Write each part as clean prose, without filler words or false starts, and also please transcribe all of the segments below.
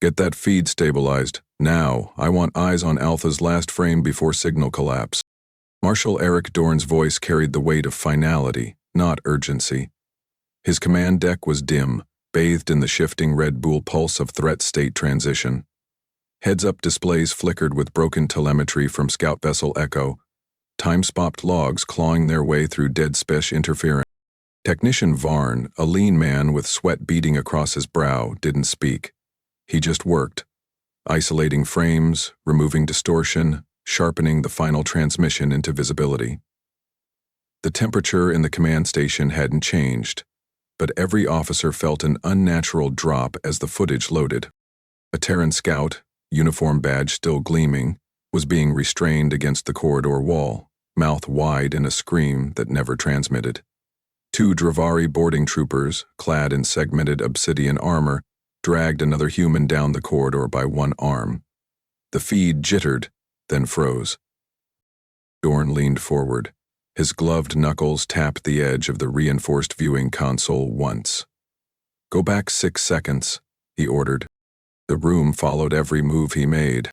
Get that feed stabilized. Now, I want eyes on Alpha's last frame before signal collapse. Marshal Eric Dorn's voice carried the weight of finality, not urgency. His command deck was dim, bathed in the shifting Red Bull pulse of threat state transition. Heads-up displays flickered with broken telemetry from scout vessel Echo, time-spopped logs clawing their way through dead space interference. Technician Varn, a lean man with sweat beading across his brow, didn't speak. He just worked, isolating frames, removing distortion, sharpening the final transmission into visibility. The temperature in the command station hadn't changed, but every officer felt an unnatural drop as the footage loaded. A Terran scout, uniform badge still gleaming, was being restrained against the corridor wall, mouth wide in a scream that never transmitted. Two Dravari boarding troopers, clad in segmented obsidian armor, dragged another human down the corridor by one arm. The feed jittered, then froze. Dorn leaned forward. His gloved knuckles tapped the edge of the reinforced viewing console once. "Go back 6 seconds," he ordered. The room followed every move he made.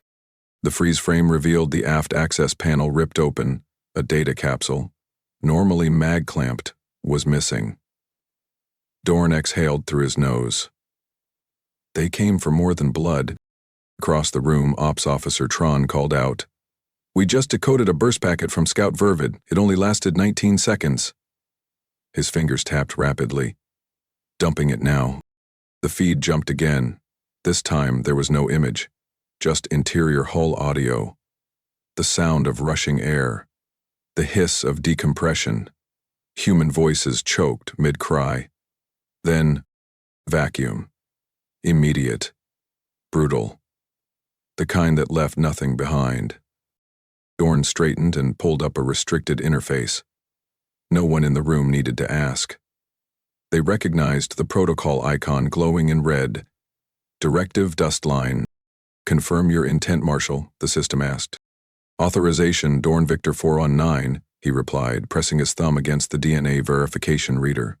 The freeze frame revealed the aft access panel ripped open. A data capsule, normally mag-clamped, was missing. Dorn exhaled through his nose. They came for more than blood. Across the room, Ops Officer Tron called out, "We just decoded a burst packet from Scout Vervid. It only lasted 19 seconds. His fingers tapped rapidly. Dumping it now. The feed jumped again. This time there was no image, just interior hull audio. The sound of rushing air. The hiss of decompression. Human voices choked mid-cry. Then, vacuum. Immediate. Brutal. The kind that left nothing behind. Dorn straightened and pulled up a restricted interface. No one in the room needed to ask. They recognized the protocol icon glowing in red. Directive dust line. "Confirm your intent, Marshal," the system asked. "Authorization Dorn Victor 419, he replied, pressing his thumb against the DNA verification reader.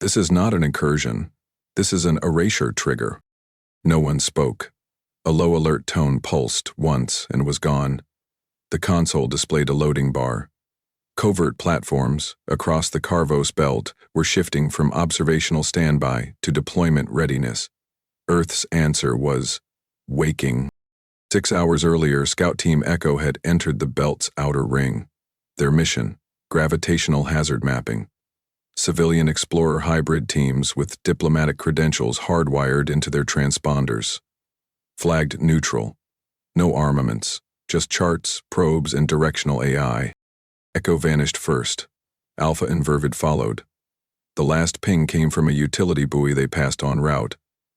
"This is not an incursion. This is an erasure trigger." No one spoke. A low alert tone pulsed once and was gone. The console displayed a loading bar. Covert platforms, across the Carvos belt, were shifting from observational standby to deployment readiness. Earth's answer was waking. 6 hours earlier, Scout Team Echo had entered the belt's outer ring. Their mission, gravitational hazard mapping. Civilian explorer hybrid teams with diplomatic credentials hardwired into their transponders. Flagged neutral. No armaments, just charts, probes, and directional AI. Echo vanished first. Alpha and Vervid followed. The last ping came from a utility buoy they passed en route,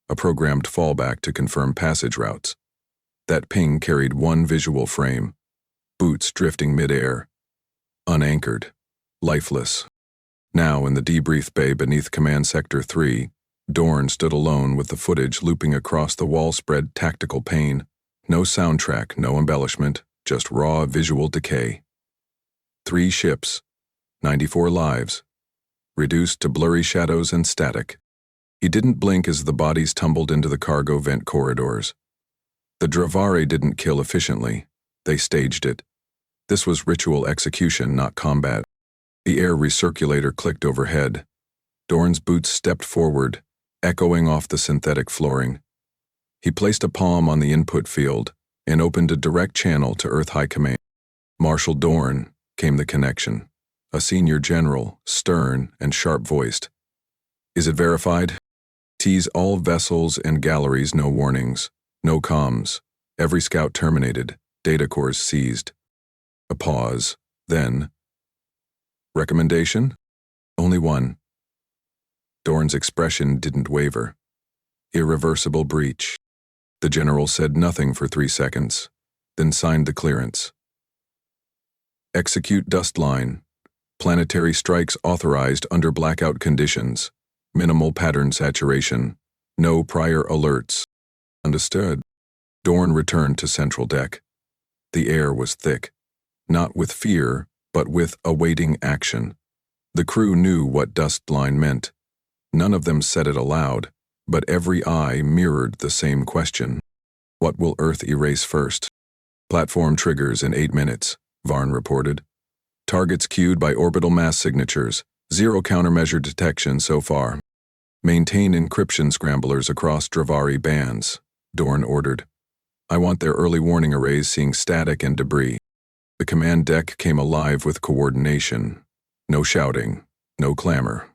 a programmed fallback to confirm passage routes. That ping carried one visual frame. Boots drifting midair. Unanchored. Lifeless. Now, in the debrief bay beneath Command Sector 3, Dorn stood alone with the footage looping across the wall-spread tactical pane. No soundtrack, no embellishment, just raw visual decay. 3 ships, 94 lives, reduced to blurry shadows and static. He didn't blink as the bodies tumbled into the cargo vent corridors. The Dravari didn't kill efficiently. They staged it. This was ritual execution, not combat. The air recirculator clicked overhead. Dorn's boots stepped forward, echoing off the synthetic flooring. He placed a palm on the input field and opened a direct channel to Earth High Command. Marshal Dorn, came the connection. A senior general, stern and sharp-voiced. "Is it verified? Tease all vessels and galleries, no warnings. No comms. Every scout terminated. Data cores seized." A pause. Then, "Recommendation? Only one." Dorn's expression didn't waver. "Irreversible breach." The general said nothing for 3 seconds, then signed the clearance. "Execute dust line. Planetary strikes authorized under blackout conditions. Minimal pattern saturation. No prior alerts." "Understood." Dorn returned to central deck. The air was thick, not with fear, but with awaiting action. The crew knew what dust line meant. None of them said it aloud, But every eye mirrored the same question. What will Earth erase first? Platform triggers in 8 minutes, Varn reported. Targets cued by orbital mass signatures. 0 countermeasure detection so far. Maintain encryption scramblers across Dravari bands, Dorn ordered. I want their early warning arrays seeing static and debris. The command deck came alive with coordination. No shouting, no clamor.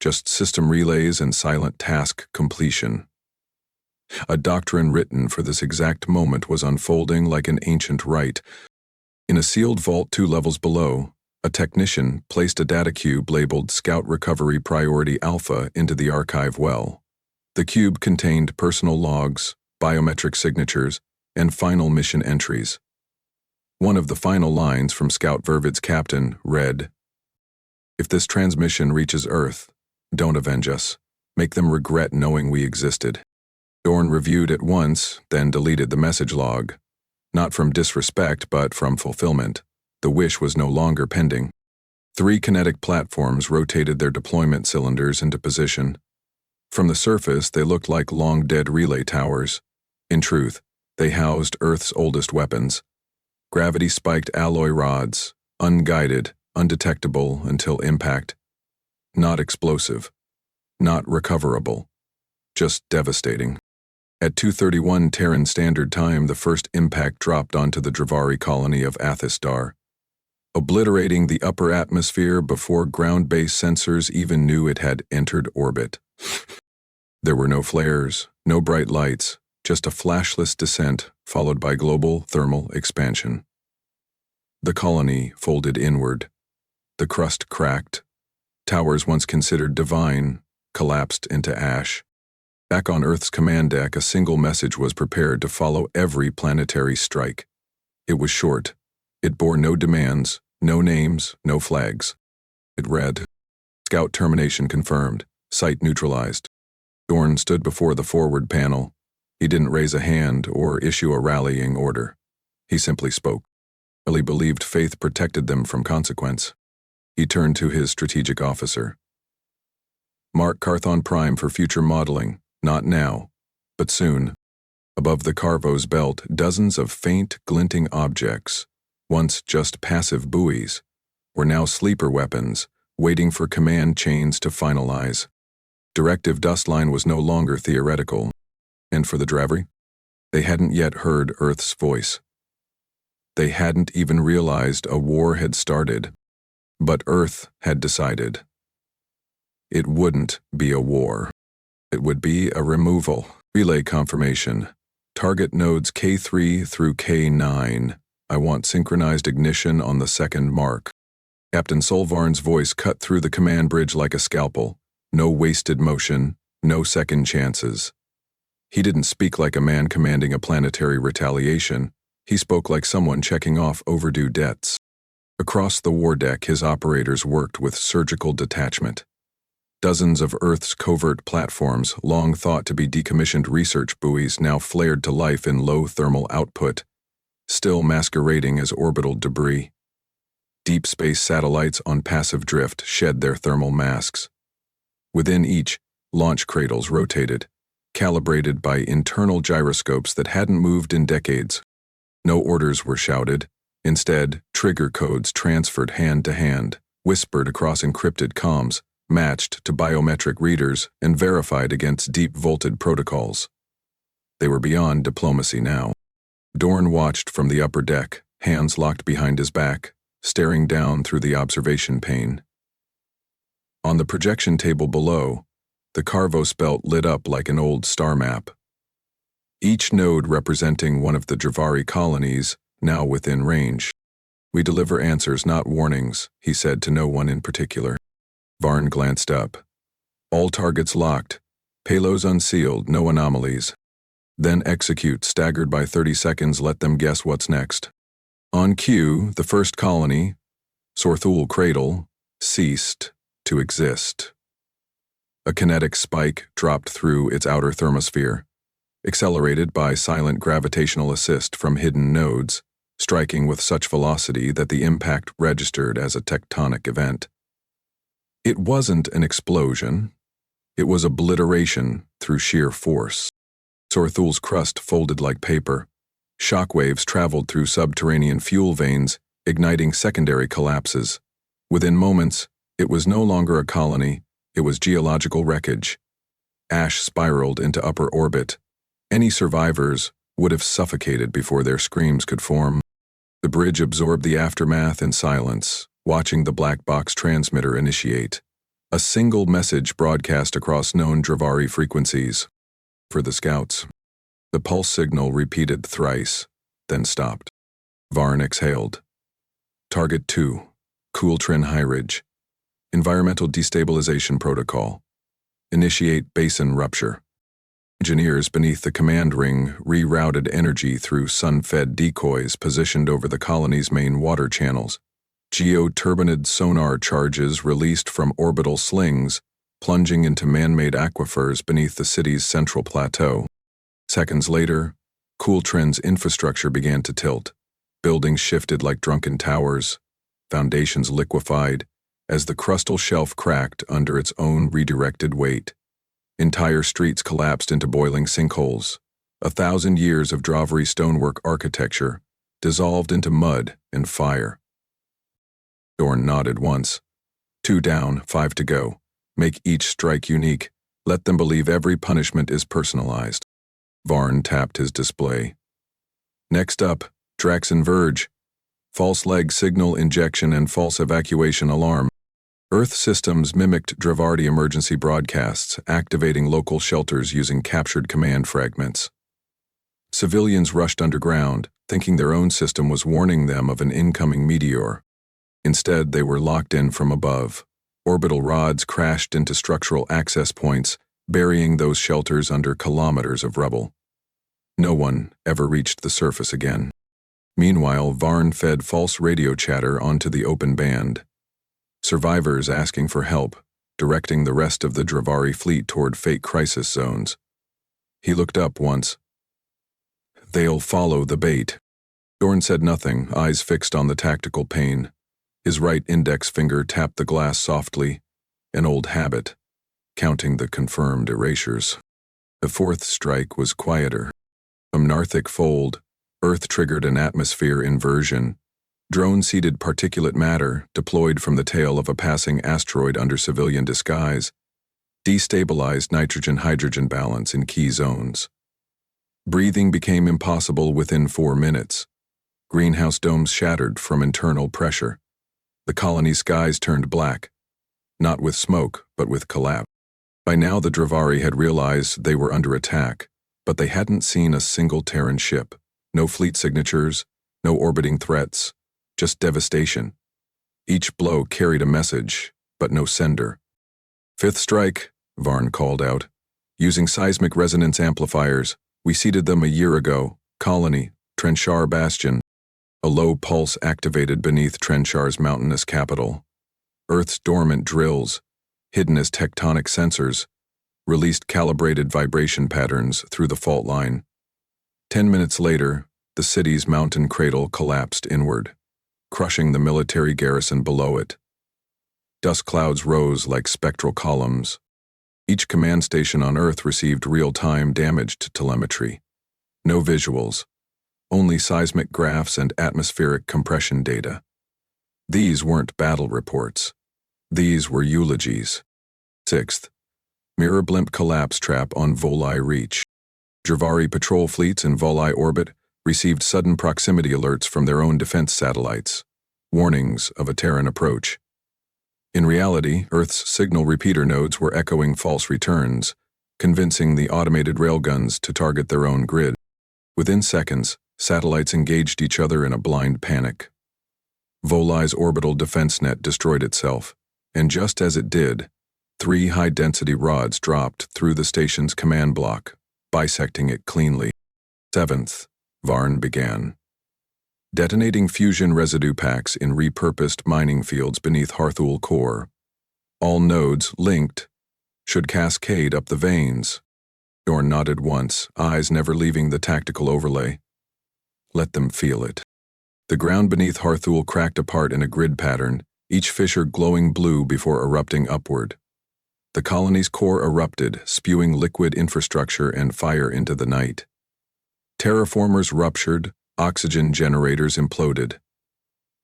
Just system relays and silent task completion. A doctrine written for this exact moment was unfolding like an ancient rite. In a sealed vault 2 levels below, a technician placed a data cube labeled Scout Recovery Priority Alpha into the archive well. The cube contained personal logs, biometric signatures, and final mission entries. One of the final lines from Scout Vervid's captain read, "If this transmission reaches Earth, don't avenge us. Make them regret knowing we existed." Dorn reviewed it once, then deleted the message log. Not from disrespect, but from fulfillment. The wish was no longer pending. 3 kinetic platforms rotated their deployment cylinders into position. From the surface, they looked like long-dead relay towers. In truth, they housed Earth's oldest weapons. Gravity-spiked alloy rods, unguided, undetectable until impact. Not explosive. Not recoverable. Just devastating. At 2:31 Terran Standard Time, the first impact dropped onto the Dravari colony of Athistar, obliterating the upper atmosphere before ground-based sensors even knew it had entered orbit. There were no flares, no bright lights, just a flashless descent followed by global thermal expansion. The colony folded inward. The crust cracked. Towers once considered divine collapsed into ash. Back on Earth's command deck, a single message was prepared to follow every planetary strike. It was short. It bore no demands, no names, no flags. It read, "Scout termination confirmed. Site neutralized." Dorn stood before the forward panel. He didn't raise a hand or issue a rallying order. He simply spoke. He believed faith protected them from consequence. He turned to his strategic officer. "Mark Carthon Prime for future modeling. Not now, but soon." Above the Carvo's belt, dozens of faint, glinting objects, once just passive buoys, were now sleeper weapons, waiting for command chains to finalize. Directive dustline was no longer theoretical. And for the Dravari? They hadn't yet heard Earth's voice. They hadn't even realized a war had started. But Earth had decided. It wouldn't be a war. It would be a removal. Relay confirmation. Target nodes K3 through K9. I want synchronized ignition on the second mark. Captain Solvarn's voice cut through the command bridge like a scalpel. No wasted motion, no second chances. He didn't speak like a man commanding a planetary retaliation. He spoke like someone checking off overdue debts. Across the war deck, his operators worked with surgical detachment. Dozens of Earth's covert platforms, long thought to be decommissioned research buoys, now flared to life in low thermal output, still masquerading as orbital debris. Deep space satellites on passive drift shed their thermal masks. Within each, launch cradles rotated, calibrated by internal gyroscopes that hadn't moved in decades. No orders were shouted. Instead, trigger codes transferred hand to hand, whispered across encrypted comms, matched to biometric readers, and verified against deep-volted protocols. They were beyond diplomacy now. Dorn watched from the upper deck, hands locked behind his back, staring down through the observation pane. On the projection table below, the Carvos belt lit up like an old star map. Each node representing one of the Dravari colonies, now within range. "We deliver answers, not warnings," he said to no one in particular. Varn glanced up. "All targets locked. Payloads unsealed, no anomalies. Then execute, staggered by 30 seconds, let them guess what's next." On cue, the first colony, Sorthul Cradle, ceased to exist. A kinetic spike dropped through its outer thermosphere, accelerated by silent gravitational assist from hidden nodes, striking with such velocity that the impact registered as a tectonic event. It wasn't an explosion. It was obliteration through sheer force. Sorthul's crust folded like paper. Shockwaves traveled through subterranean fuel veins, igniting secondary collapses. Within moments, it was no longer a colony, it was geological wreckage. Ash spiraled into upper orbit. Any survivors would have suffocated before their screams could form. The bridge absorbed the aftermath in silence, watching the black box transmitter initiate. A single message broadcast across known Dravari frequencies. For the scouts. The pulse signal repeated thrice, then stopped. Varn exhaled. Target 2, Cooltrin High Ridge. Environmental Destabilization Protocol. Initiate basin rupture. Engineers beneath the command ring rerouted energy through sun-fed decoys positioned over the colony's main water channels. Geoturbinid sonar charges released from orbital slings, plunging into man-made aquifers beneath the city's central plateau. Seconds later, Cooltrin's infrastructure began to tilt. Buildings shifted like drunken towers, foundations liquefied, as the crustal shelf cracked under its own redirected weight. Entire streets collapsed into boiling sinkholes. 1,000 years of Dravari stonework architecture dissolved into mud and fire. Dorn nodded once. 2 down, 5 to go. Make each strike unique. Let them believe every punishment is personalized. Varn tapped his display. Next up, Draxon Verge. False leg signal injection and false evacuation alarm. Earth systems mimicked Dravardi emergency broadcasts, activating local shelters using captured command fragments. Civilians rushed underground, thinking their own system was warning them of an incoming meteor. Instead, they were locked in from above. Orbital rods crashed into structural access points, burying those shelters under kilometers of rubble. No one ever reached the surface again. Meanwhile, Varn fed false radio chatter onto the open band. Survivors asking for help, directing the rest of the Dravari fleet toward fake crisis zones. He looked up once. They'll follow the bait. Dorn said nothing, eyes fixed on the tactical pane. His right index finger tapped the glass softly, an old habit, counting the confirmed erasures. The 4th strike was quieter. From Narthic Fold, Earth triggered an atmosphere inversion. Drone-seeded particulate matter, deployed from the tail of a passing asteroid under civilian disguise, destabilized nitrogen-hydrogen balance in key zones. Breathing became impossible within 4 minutes. Greenhouse domes shattered from internal pressure. The colony's skies turned black, not with smoke, but with collapse. By now the Dravari had realized they were under attack, but they hadn't seen a single Terran ship. No fleet signatures, no orbiting threats, just devastation. Each blow carried a message, but no sender. 5th strike, Varn called out. Using seismic resonance amplifiers, we seeded them a year ago. Colony, Trenchar Bastion. A low pulse activated beneath Trenchar's mountainous capital. Earth's dormant drills, hidden as tectonic sensors, released calibrated vibration patterns through the fault line. 10 minutes later, the city's mountain cradle collapsed inward, crushing the military garrison below it. Dust clouds rose like spectral columns. Each command station on Earth received real-time damaged telemetry. No visuals, only seismic graphs and atmospheric compression data. These weren't battle reports. These were eulogies. 6th, mirror blimp collapse trap on Volai Reach. Dravari patrol fleets in Volai orbit received sudden proximity alerts from their own defense satellites, warnings of a Terran approach. In reality, Earth's signal repeater nodes were echoing false returns, convincing the automated railguns to target their own grid. Within seconds, satellites engaged each other in a blind panic. Volai's orbital defense net destroyed itself, and just as it did, 3 high-density rods dropped through the station's command block, bisecting it cleanly. 7th, Varn began. Detonating fusion residue packs in repurposed mining fields beneath Harthul core. All nodes, linked, should cascade up the veins. Dorn nodded once, eyes never leaving the tactical overlay. Let them feel it. The ground beneath Harthul cracked apart in a grid pattern, each fissure glowing blue before erupting upward. The colony's core erupted, spewing liquid infrastructure and fire into the night. Terraformers ruptured, oxygen generators imploded.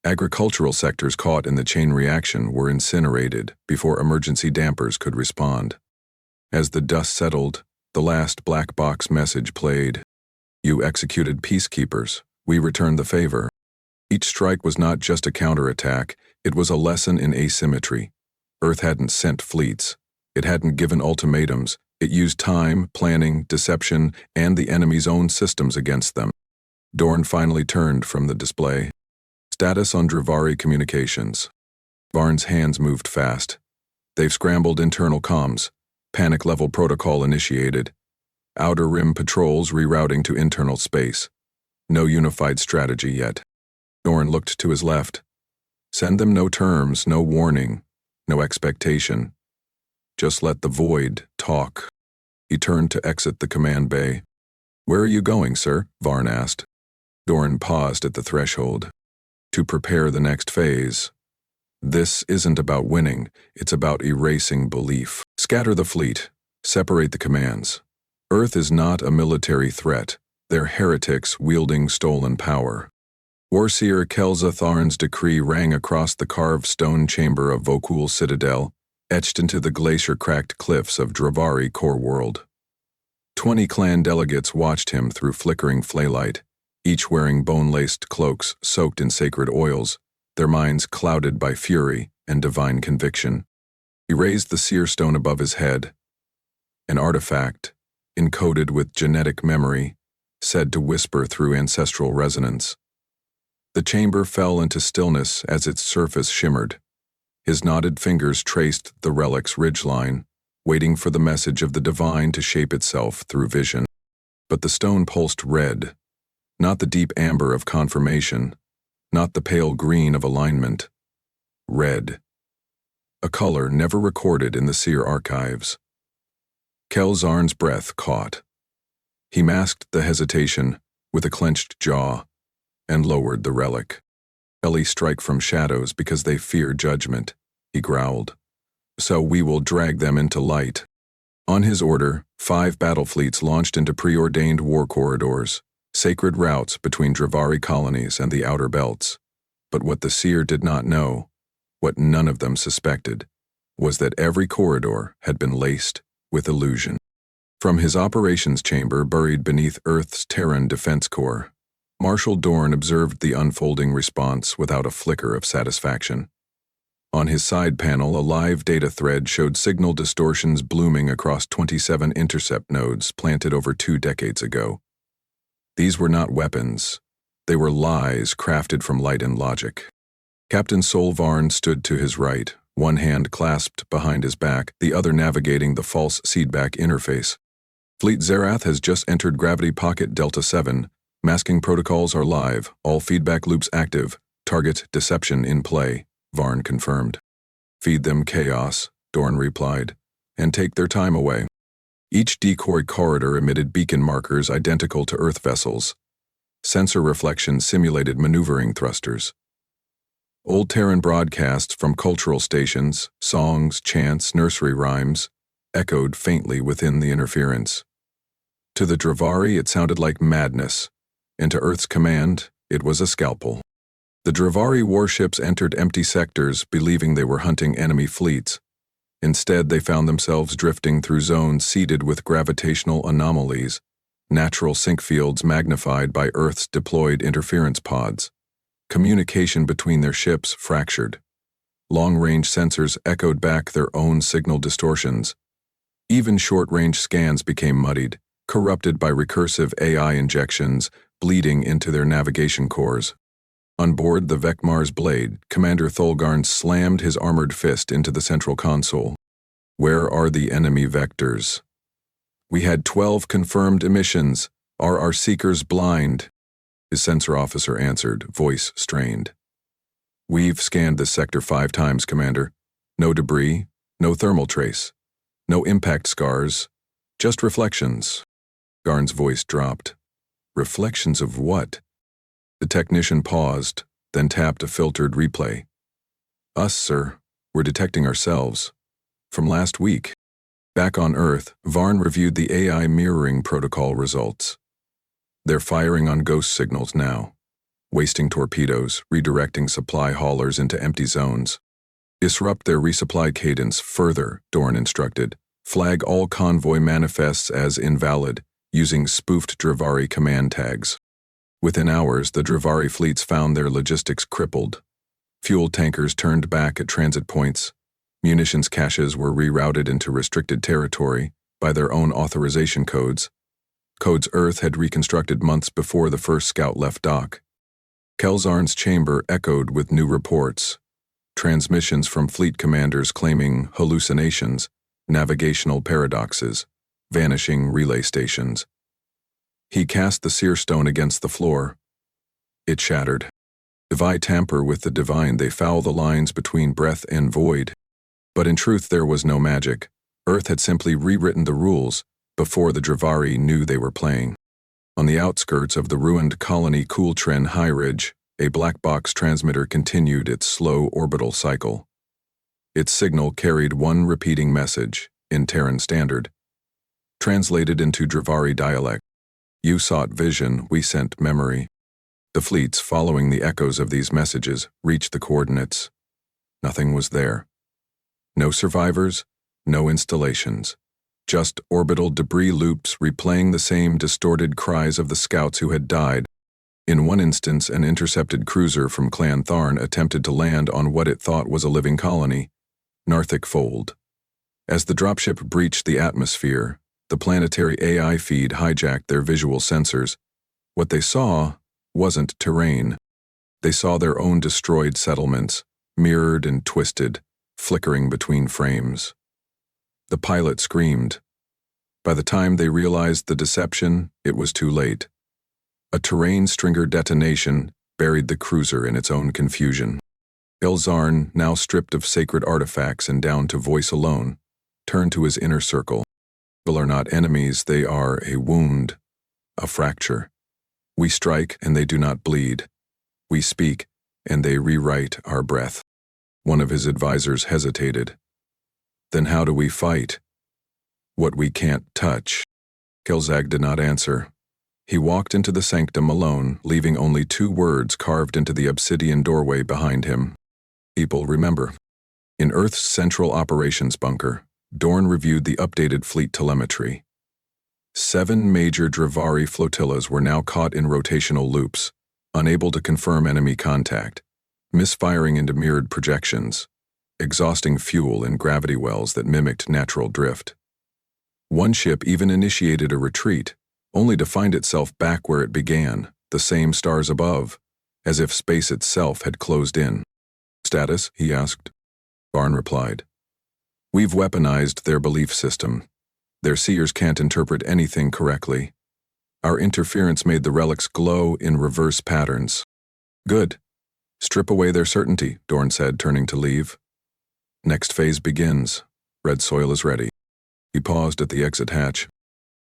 Agricultural sectors caught in the chain reaction were incinerated before emergency dampers could respond. As the dust settled, the last black box message played. You executed peacekeepers. We return the favor. Each strike was not just a counterattack, it was a lesson in asymmetry. Earth hadn't sent fleets. It hadn't given ultimatums. It used time, planning, deception, and the enemy's own systems against them. Dorn finally turned from the display. Status on Drivari communications. Varn's hands moved fast. They've scrambled internal comms. Panic-level protocol initiated. Outer rim patrols rerouting to internal space. No unified strategy yet. Dorn looked to his left. Send them no terms, no warning, no expectation. Just let the void talk. He turned to exit the command bay. Where are you going, sir? Varn asked. Dorn paused at the threshold. To prepare the next phase. This isn't about winning, it's about erasing belief. Scatter the fleet. Separate the commands. Earth is not a military threat. They're heretics wielding stolen power. Warseer Kelza Tharn's decree rang across the carved stone chamber of Vokul Citadel, etched into the glacier-cracked cliffs of Drivari core world. 20 clan delegates watched him through flickering flaylight, each wearing bone-laced cloaks soaked in sacred oils, their minds clouded by fury and divine conviction. He raised the seer stone above his head. An artifact, encoded with genetic memory, said to whisper through ancestral resonance. The chamber fell into stillness as its surface shimmered. His knotted fingers traced the relic's ridgeline, waiting for the message of the divine to shape itself through vision. But the stone pulsed red, not the deep amber of confirmation, not the pale green of alignment. Red. A color never recorded in the seer archives. Kelzarn's breath caught. He masked the hesitation with a clenched jaw and lowered the relic. Ellie strike from shadows because they fear judgment, he growled. So we will drag them into light. On his order, 5 battle fleets launched into preordained war corridors, sacred routes between Drivari colonies and the outer belts. But what the seer did not know, what none of them suspected, was that every corridor had been laced with illusion. From his operations chamber buried beneath Earth's Terran Defense Corps, Marshal Dorn observed the unfolding response without a flicker of satisfaction. On his side panel, a live data thread showed signal distortions blooming across 27 intercept nodes planted over 2 decades ago. These were not weapons. They were lies crafted from light and logic. Captain Solvarn stood to his right, one hand clasped behind his back, the other navigating the false seedback interface. Fleet Zerath has just entered Gravity Pocket Delta 7. Masking protocols are live, all feedback loops active, target deception in play, Varn confirmed. Feed them chaos, Dorn replied, and take their time away. Each decoy corridor emitted beacon markers identical to Earth vessels. Sensor reflections simulated maneuvering thrusters. Old Terran broadcasts from cultural stations, songs, chants, nursery rhymes, echoed faintly within the interference. To the Drivari, it sounded like madness, and to Earth's command, it was a scalpel. The Drivari warships entered empty sectors, believing they were hunting enemy fleets. Instead, they found themselves drifting through zones seeded with gravitational anomalies, natural sync fields magnified by Earth's deployed interference pods. Communication between their ships fractured. Long-range sensors echoed back their own signal distortions. Even short-range scans became muddied, corrupted by recursive AI injections bleeding into their navigation cores. On board the Vekmar's blade, Commander Thulgarn slammed his armored fist into the central console. Where are the enemy vectors? We had 12 confirmed emissions. Are our seekers blind? His sensor officer answered, voice strained. We've scanned this sector 5 times, Commander. No debris, no thermal trace, no impact scars, just reflections. Garn's voice dropped. Reflections of what? The technician paused, then tapped a filtered replay. Us, sir. We're detecting ourselves. From last week. Back on Earth, Varn reviewed the AI mirroring protocol results. They're firing on ghost signals now, wasting torpedoes, redirecting supply haulers into empty zones. Disrupt their resupply cadence further, Dorn instructed. Flag all convoy manifests as invalid, using spoofed Dravari command tags. Within hours, the Dravari fleets found their logistics crippled. Fuel tankers turned back at transit points. Munitions caches were rerouted into restricted territory by their own authorization codes. Codes Earth had reconstructed months before the first scout left dock. Kelzarn's chamber echoed with new reports. Transmissions from fleet commanders claiming hallucinations, navigational paradoxes, vanishing relay stations. He cast the seer stone against the floor. It shattered. If I tamper with the divine, they foul the lines between breath and void. But in truth, there was no magic. Earth had simply rewritten the rules before the Dravari knew they were playing. On the outskirts of the ruined colony Cooltren High Ridge, a black box transmitter continued its slow orbital cycle. Its signal carried one repeating message, in Terran Standard. Translated into Dravari dialect, "You sought vision, we sent memory." The fleets, following the echoes of these messages, reached the coordinates. Nothing was there. No survivors, no installations. Just orbital debris loops replaying the same distorted cries of the scouts who had died. In one instance, an intercepted cruiser from Clan Tharn attempted to land on what it thought was a living colony, Narthic Fold. As the dropship breached the atmosphere, the planetary AI feed hijacked their visual sensors. What they saw wasn't terrain. They saw their own destroyed settlements, mirrored and twisted, flickering between frames. The pilot screamed. By the time they realized the deception, it was too late. A terrain stringer detonation buried the cruiser in its own confusion. Elzarn, now stripped of sacred artifacts and down to voice alone, turned to his inner circle. People are not enemies, they are a wound, a fracture. We strike and they do not bleed. We speak and they rewrite our breath. One of his advisors hesitated. Then how do we fight? What we can't touch. Kelzag did not answer. He walked into the sanctum alone, leaving only 2 words carved into the obsidian doorway behind him. People remember. In Earth's central operations bunker, Dorn reviewed the updated fleet telemetry. 7 major Dravari flotillas were now caught in rotational loops, unable to confirm enemy contact, misfiring into mirrored projections, exhausting fuel in gravity wells that mimicked natural drift. One ship even initiated a retreat, only to find itself back where it began, the same stars above, as if space itself had closed in. "Status?" he asked. Varn replied. "We've weaponized their belief system. Their seers can't interpret anything correctly. Our interference made the relics glow in reverse patterns." "Good. Strip away their certainty," Dorn said, turning to leave. "Next phase begins. Red soil is ready." He paused at the exit hatch.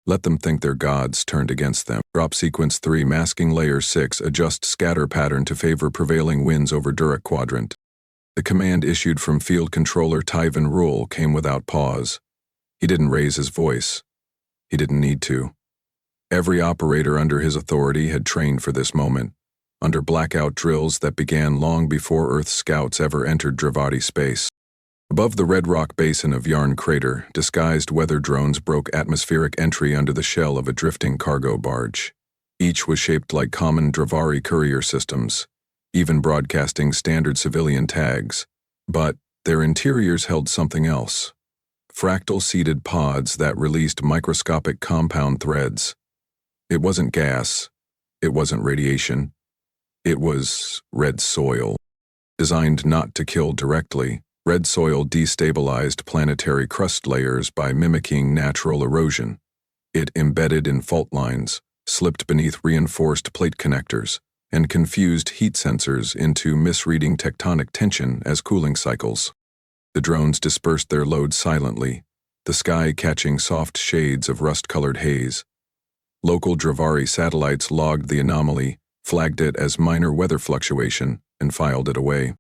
"Let them think their gods turned against them. Drop sequence 3, masking layer 6, adjust scatter pattern to favor prevailing winds over Durek quadrant." The command issued from field controller Tyvan Rule came without pause. He didn't raise his voice. He didn't need to. Every operator under his authority had trained for this moment, under blackout drills that began long before Earth's scouts ever entered Dravari space. Above the red rock basin of Yarn Crater, disguised weather drones broke atmospheric entry under the shell of a drifting cargo barge. Each was shaped like common Dravari courier systems, even broadcasting standard civilian tags. But their interiors held something else. Fractal-seeded pods that released microscopic compound threads. It wasn't gas. It wasn't radiation. It was red soil. Designed not to kill directly, red soil destabilized planetary crust layers by mimicking natural erosion. It embedded in fault lines, slipped beneath reinforced plate connectors, and confused heat sensors into misreading tectonic tension as cooling cycles. The drones dispersed their load silently, the sky catching soft shades of rust-colored haze. Local Dravari satellites logged the anomaly, flagged it as minor weather fluctuation, and filed it away.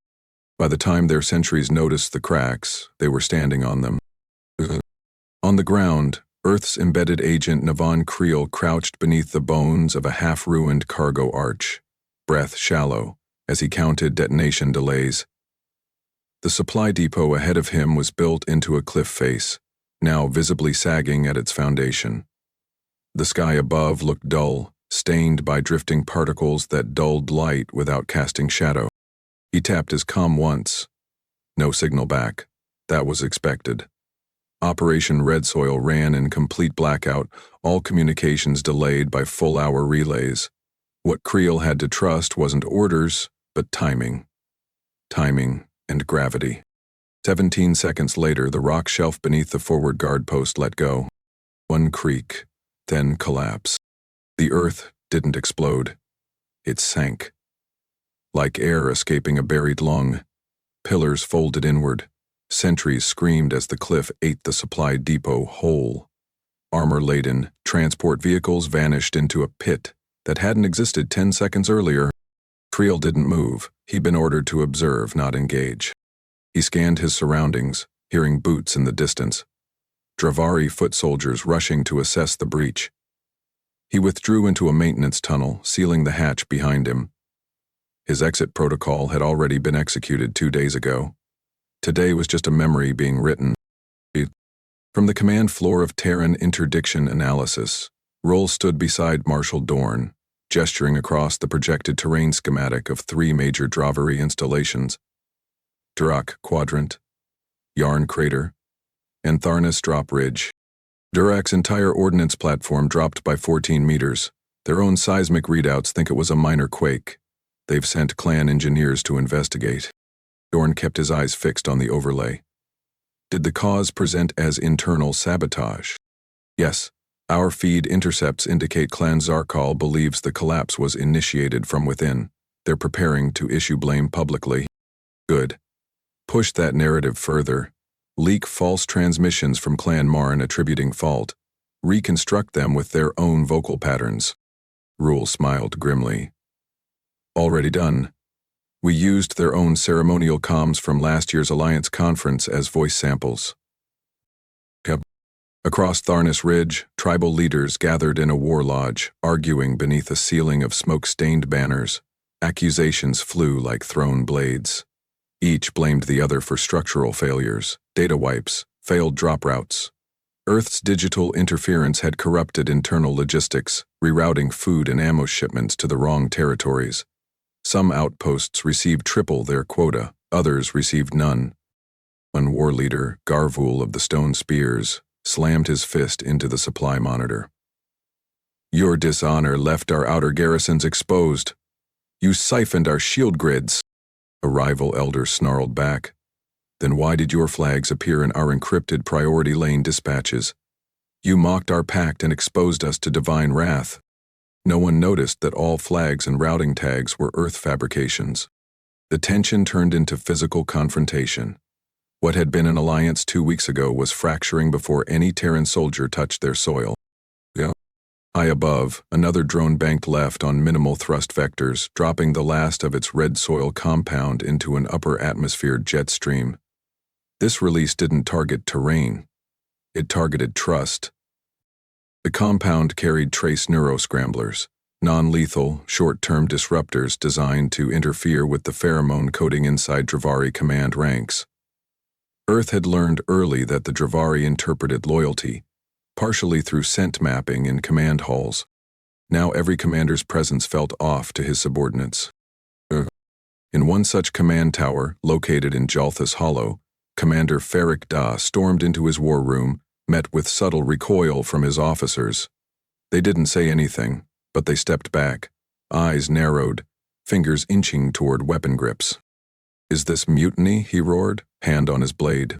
By the time their sentries noticed the cracks, they were standing on them. On On the ground, Earth's embedded agent Navan Creel crouched beneath the bones of a half-ruined cargo arch, breath shallow, as he counted detonation delays. The supply depot ahead of him was built into a cliff face, now visibly sagging at its foundation. The sky above looked dull, stained by drifting particles that dulled light without casting shadow. He tapped his comm once. No signal back. That was expected. Operation Red Soil ran in complete blackout, all communications delayed by full-hour relays. What Creel had to trust wasn't orders, but timing. Timing and gravity. 17 seconds later, the rock shelf beneath the forward guard post let go. One creak, then collapse. The Earth didn't explode. It sank. Like air escaping a buried lung, pillars folded inward. Sentries screamed as the cliff ate the supply depot whole. Armor-laden, transport vehicles vanished into a pit that hadn't existed 10 seconds earlier. Creel didn't move. He'd been ordered to observe, not engage. He scanned his surroundings, hearing boots in the distance. Dravari foot soldiers rushing to assess the breach. He withdrew into a maintenance tunnel, sealing the hatch behind him. His exit protocol had already been executed 2 days ago. Today was just a memory being written. From the command floor of Terran Interdiction Analysis, Roll stood beside Marshal Dorn, gesturing across the projected terrain schematic of 3 major Dravari installations: Durak Quadrant, Yarn Crater, and Tharnas Drop Ridge. Durak's entire ordnance platform dropped by 14 meters. Their own seismic readouts think it was a minor quake. They've sent clan engineers to investigate. Dorn kept his eyes fixed on the overlay. Did the cause present as internal sabotage? Yes. Our feed intercepts indicate Clan Zarkal believes the collapse was initiated from within. They're preparing to issue blame publicly. Good. Push that narrative further. Leak false transmissions from Clan Marn attributing fault. Reconstruct them with their own vocal patterns. Rule smiled grimly. Already done. We used their own ceremonial comms from last year's Alliance conference as voice samples. Yep. Across Tharnas Ridge, tribal leaders gathered in a war lodge, arguing beneath a ceiling of smoke-stained banners. Accusations flew like thrown blades. Each blamed the other for structural failures, data wipes, failed drop routes. Earth's digital interference had corrupted internal logistics, rerouting food and ammo shipments to the wrong territories. Some outposts received triple their quota, others received none. One war leader, Garvul of the Stone Spears, slammed his fist into the supply monitor. Your dishonor left our outer garrisons exposed. You siphoned our shield grids. A rival elder snarled back. Then why did your flags appear in our encrypted priority lane dispatches? You mocked our pact and exposed us to divine wrath. No one noticed that all flags and routing tags were Earth fabrications. The tension turned into physical confrontation. What had been an alliance 2 weeks ago was fracturing before any Terran soldier touched their soil. High above, another drone banked left on minimal thrust vectors, dropping the last of its red soil compound into an upper atmosphere jet stream. This release didn't target terrain. It targeted trust. The compound carried trace neuroscramblers, non-lethal, short-term disruptors designed to interfere with the pheromone coding inside Dravari command ranks. Earth had learned early that the Dravari interpreted loyalty, partially through scent mapping in command halls. Now every commander's presence felt off to his subordinates. In one such command tower, located in Jalthus Hollow, Commander Ferric Da stormed into his war room, met with subtle recoil from his officers. They didn't say anything, but they stepped back, eyes narrowed, fingers inching toward weapon grips. Is this mutiny? He roared, hand on his blade.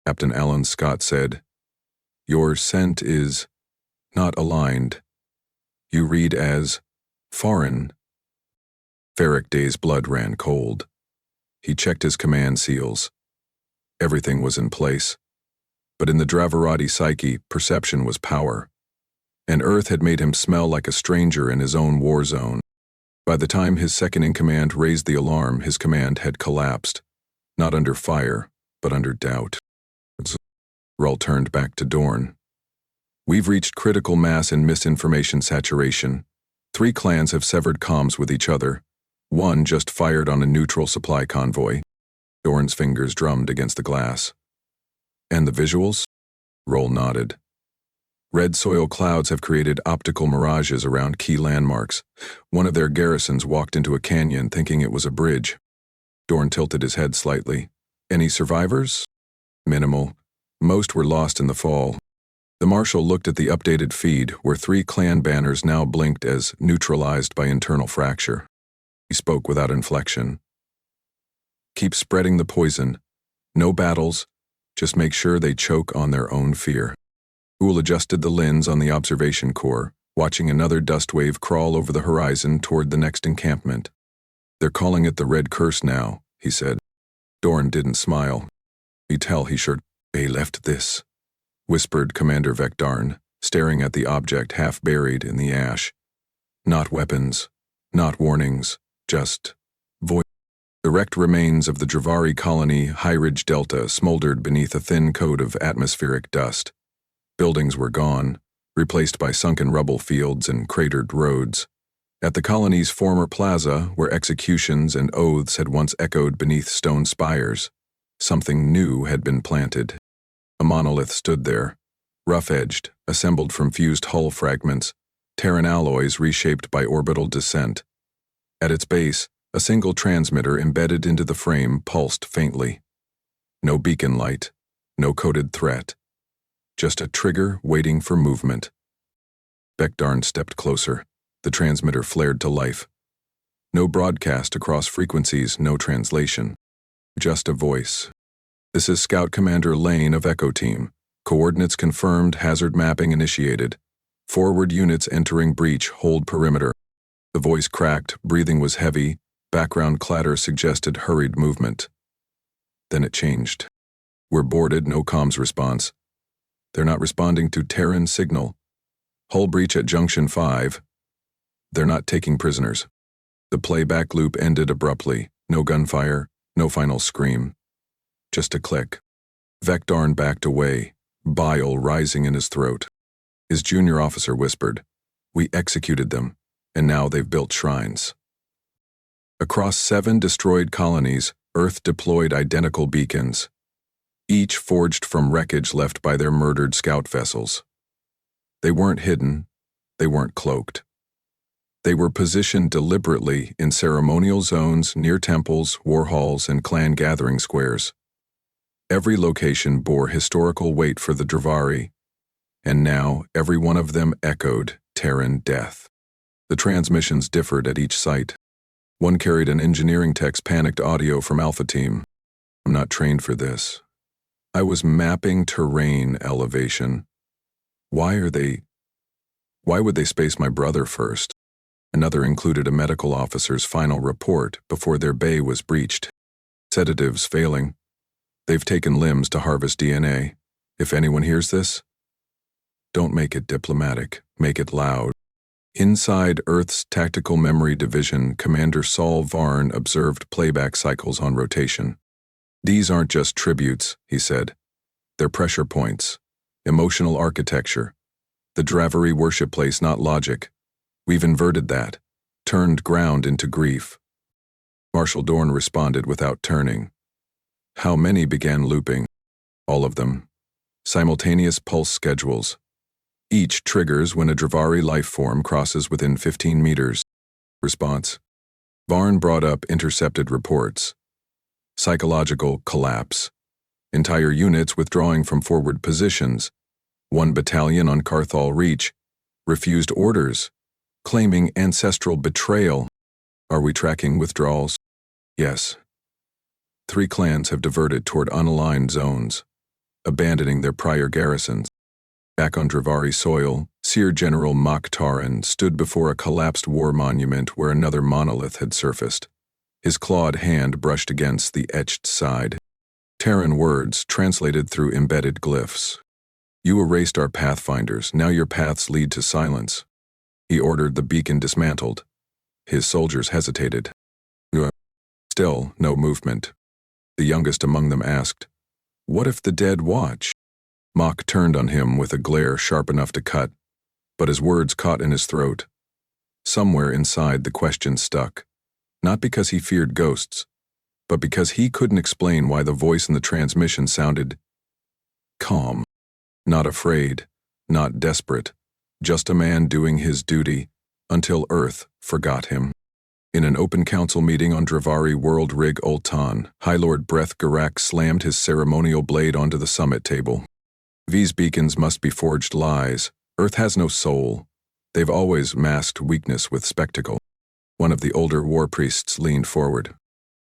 Captain Alan Scott said, Your scent is not aligned. You read as foreign. Ferric Day's blood ran cold. He checked his command seals. Everything was in place. But in the Dravarati psyche, perception was power. And Earth had made him smell like a stranger in his own war zone. By the time his second-in-command raised the alarm, his command had collapsed. Not under fire, but under doubt. Rull turned back to Dorn. We've reached critical mass in misinformation saturation. 3 clans have severed comms with each other. 1 just fired on a neutral supply convoy. Dorn's fingers drummed against the glass. And the visuals? Rull nodded. Red soil clouds have created optical mirages around key landmarks. One of their garrisons walked into a canyon thinking it was a bridge. Dorn tilted his head slightly. Any survivors? Minimal. Most were lost in the fall. The marshal looked at the updated feed, where 3 clan banners now blinked as neutralized by internal fracture. He spoke without inflection. Keep spreading the poison. No battles. Just make sure they choke on their own fear. Uhl adjusted the lens on the observation core, watching another dust wave crawl over the horizon toward the next encampment. They're calling it the Red Curse now, he said. Dorn didn't smile. You tell he sure they left this, whispered Commander Vekdarn, staring at the object half buried in the ash. Not weapons, not warnings, just void. The wrecked remains of the Dravari colony High Ridge Delta smoldered beneath a thin coat of atmospheric dust. Buildings were gone, replaced by sunken rubble fields and cratered roads. At the colony's former plaza, where executions and oaths had once echoed beneath stone spires, something new had been planted. A monolith stood there, rough-edged, assembled from fused hull fragments, Terran alloys reshaped by orbital descent. At its base, a single transmitter embedded into the frame pulsed faintly. No beacon light, no coded threat. Just a trigger waiting for movement. Vekdarn stepped closer. The transmitter flared to life. No broadcast across frequencies, no translation. Just a voice. This is Scout Commander Lane of Echo Team. Coordinates confirmed, hazard mapping initiated. Forward units entering breach, hold perimeter. The voice cracked, breathing was heavy, background clatter suggested hurried movement. Then it changed. We're boarded, no comms response. They're not responding to Terran signal. Hull breach at Junction 5. They're not taking prisoners. The playback loop ended abruptly. No gunfire, no final scream. Just a click. Vekdarn backed away, bile rising in his throat. His junior officer whispered, "We executed them, and now they've built shrines." Across 7 destroyed colonies, Earth deployed identical beacons, each forged from wreckage left by their murdered scout vessels. They weren't hidden, they weren't cloaked. They were positioned deliberately in ceremonial zones near temples, war halls, and clan gathering squares. Every location bore historical weight for the Dravari, and now every one of them echoed Terran death. The transmissions differed at each site. One carried an engineering tech's panicked audio from Alpha Team. "I'm not trained for this. I was mapping terrain elevation. Why would they space my brother first?" Another included a medical officer's final report before their bay was breached. "Sedatives failing. They've taken limbs to harvest DNA. If anyone hears this, don't make it diplomatic, make it loud." Inside Earth's Tactical Memory Division, Commander Saul Varn observed playback cycles on rotation. "These aren't just tributes," he said. "They're pressure points, emotional architecture. The Dravari worship place, not logic. We've inverted that, turned ground into grief." Marshal Dorn responded without turning. How many began looping? All of them. Simultaneous pulse schedules. Each triggers when a Dravari life form crosses within 15 meters. Response. Varn brought up intercepted reports. Psychological collapse. Entire units withdrawing from forward positions. 1 battalion on Carthal Reach refused orders, claiming ancestral betrayal. Are we tracking withdrawals? Yes. 3 clans have diverted toward unaligned zones, abandoning their prior garrisons. Back on Dravari soil, Seer General Mokhtaran stood before a collapsed war monument where another monolith had surfaced. His clawed hand brushed against the etched side. Terran words translated through embedded glyphs. "You erased our pathfinders, now your paths lead to silence." He ordered the beacon dismantled. His soldiers hesitated. Still, no movement. The youngest among them asked, "What if the dead watch?" Mock turned on him with a glare sharp enough to cut, but his words caught in his throat. Somewhere inside the question stuck, not because he feared ghosts, but because he couldn't explain why the voice in the transmission sounded calm, not afraid, not desperate, just a man doing his duty until Earth forgot him. In an open council meeting on Dravari World Rig Ultan, High Lord Breth Garak slammed his ceremonial blade onto the summit table. These beacons must be forged lies. Earth has no soul. They've always masked weakness with spectacle. One of the older war priests leaned forward.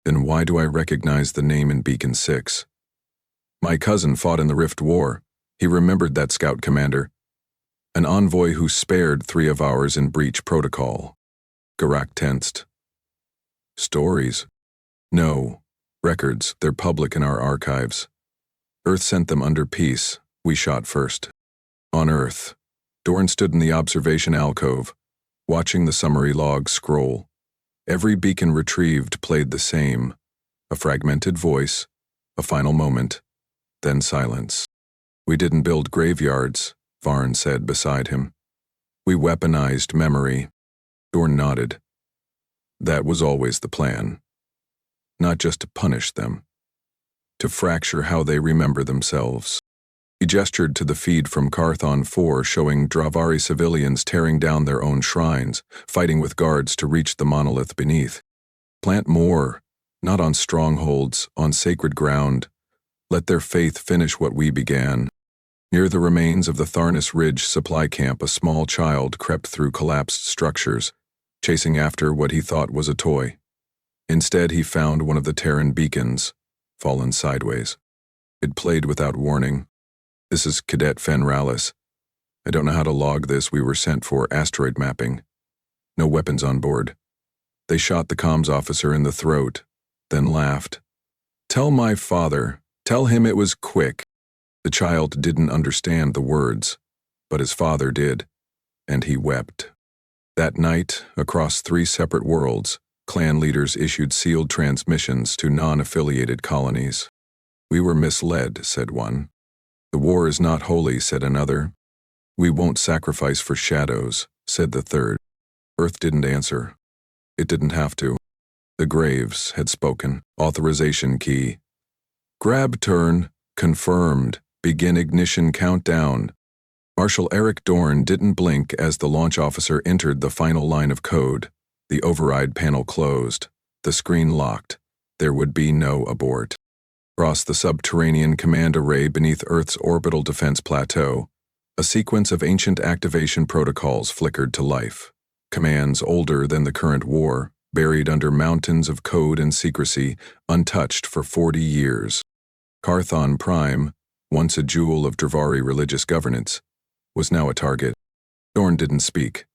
Then why do I recognize the name in Beacon 6? My cousin fought in the Rift War. He remembered that scout commander. An envoy who spared 3 of ours in breach protocol. Garak tensed. Stories? No. Records, they're public in our archives. Earth sent them under peace. We shot first. On Earth, Dorn stood in the observation alcove, watching the summary log scroll. Every beacon retrieved played the same. A fragmented voice, a final moment, then silence. We didn't build graveyards, Varn said beside him. We weaponized memory. Dorn nodded. That was always the plan. Not just to punish them. To fracture how they remember themselves. He gestured to the feed from Carthon 4 showing Dravari civilians tearing down their own shrines, fighting with guards to reach the monolith beneath. Plant more, not on strongholds, on sacred ground. Let their faith finish what we began. Near the remains of the Tharnis Ridge supply camp, a small child crept through collapsed structures, chasing after what he thought was a toy. Instead, he found one of the Terran beacons, fallen sideways. It played without warning. This is Cadet Fenralis. I don't know how to log this. We were sent for asteroid mapping. No weapons on board. They shot the comms officer in the throat, then laughed. Tell my father. Tell him it was quick. The child didn't understand the words, but his father did, and he wept. That night, across 3 separate worlds, clan leaders issued sealed transmissions to non-affiliated colonies. We were misled, said one. The war is not holy, said another. We won't sacrifice for shadows, said the third. Earth didn't answer. It didn't have to. The graves had spoken. Authorization key. Grab turn. Confirmed. Begin ignition countdown. Marshal Eric Dorn didn't blink as the launch officer entered the final line of code. The override panel closed. The screen locked. There would be no abort. Across the subterranean command array beneath Earth's orbital defense plateau, a sequence of ancient activation protocols flickered to life. Commands older than the current war, buried under mountains of code and secrecy, untouched for 40 years. Carthon Prime, once a jewel of Dravari religious governance, was now a target. Dorn didn't speak.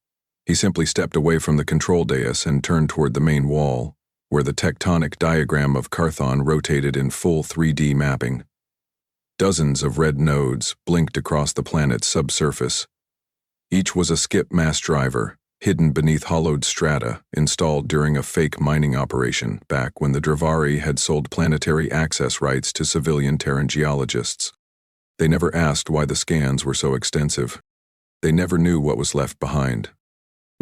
He simply stepped away from the control dais and turned toward the main wall, where the tectonic diagram of Carthon rotated in full 3D mapping. Dozens of red nodes blinked across the planet's subsurface. Each was a skip mass driver, hidden beneath hollowed strata installed during a fake mining operation back when the Dravari had sold planetary access rights to civilian Terran geologists. They never asked why the scans were so extensive. They never knew what was left behind.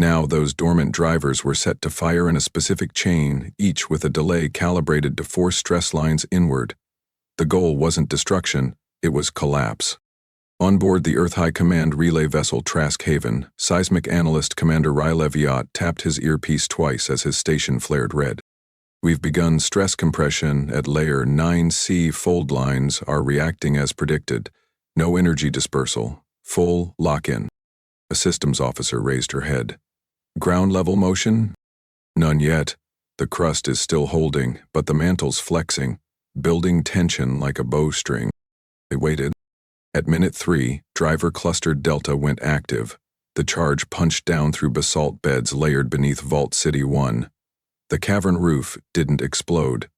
Now those dormant drivers were set to fire in a specific chain, each with a delay calibrated to force stress lines inward. The goal wasn't destruction, it was collapse. On board the Earth High Command relay vessel Trask Haven, seismic analyst Commander Ryle Viat tapped his earpiece twice as his station flared red. We've begun stress compression at layer 9C. Fold lines are reacting as predicted. No energy dispersal. Full lock-in. A systems officer raised her head. Ground level motion? None yet. The crust is still holding, but the mantle's flexing, building tension like a bowstring. They waited. At minute 3, driver clustered Delta went active. The charge punched down through basalt beds layered beneath Vault City 1. The cavern roof didn't explode.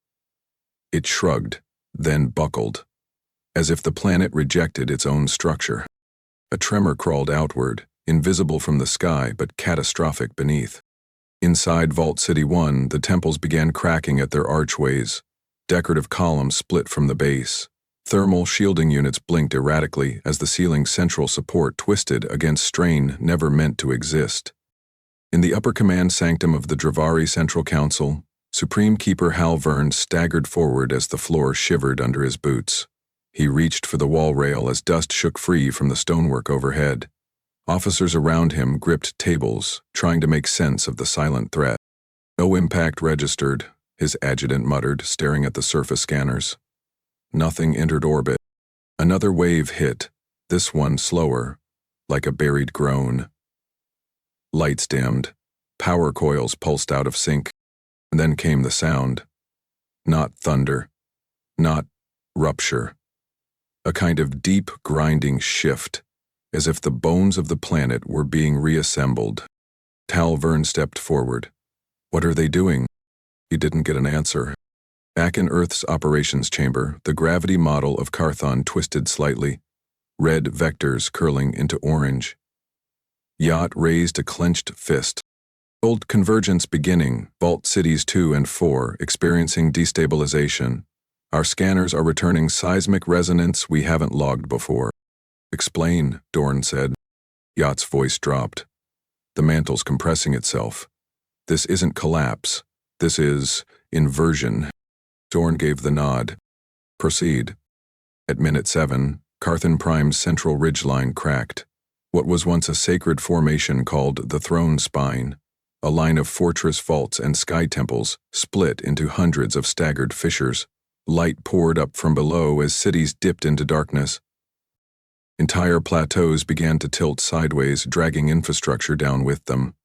It shrugged, then buckled, as if the planet rejected its own structure. A tremor crawled outward, invisible from the sky but catastrophic beneath. Inside Vault City 1, the temples began cracking at their archways. Decorative columns split from the base. Thermal shielding units blinked erratically as the ceiling's central support twisted against strain never meant to exist. In the upper command sanctum of the Dravari Central Council, Supreme Keeper Hal Verne staggered forward as the floor shivered under his boots. He reached for the wall rail as dust shook free from the stonework overhead. Officers around him gripped tables, trying to make sense of the silent threat. "No impact registered," his adjutant muttered, staring at the surface scanners. "Nothing entered orbit." Another wave hit, this one slower, like a buried groan. Lights dimmed, power coils pulsed out of sync, and then came the sound. Not thunder, not rupture. A kind of deep, grinding shift, as if the bones of the planet were being reassembled. Hal Verne stepped forward. "What are they doing?" He didn't get an answer. Back in Earth's operations chamber, the gravity model of Carthon twisted slightly, red vectors curling into orange. Yacht raised a clenched fist. "Old convergence beginning, Vault Cities 2 and 4 experiencing destabilization. Our scanners are returning seismic resonance we haven't logged before." "Explain," Dorn said. Yacht's voice dropped. "The mantle's compressing itself. This isn't collapse. This is inversion." Dorn gave the nod. "Proceed." At minute 7, Carthon Prime's central ridgeline cracked. What was once a sacred formation called the Throne Spine, a line of fortress vaults and sky temples, split into hundreds of staggered fissures. Light poured up from below as cities dipped into darkness. Entire plateaus began to tilt sideways, dragging infrastructure down with them.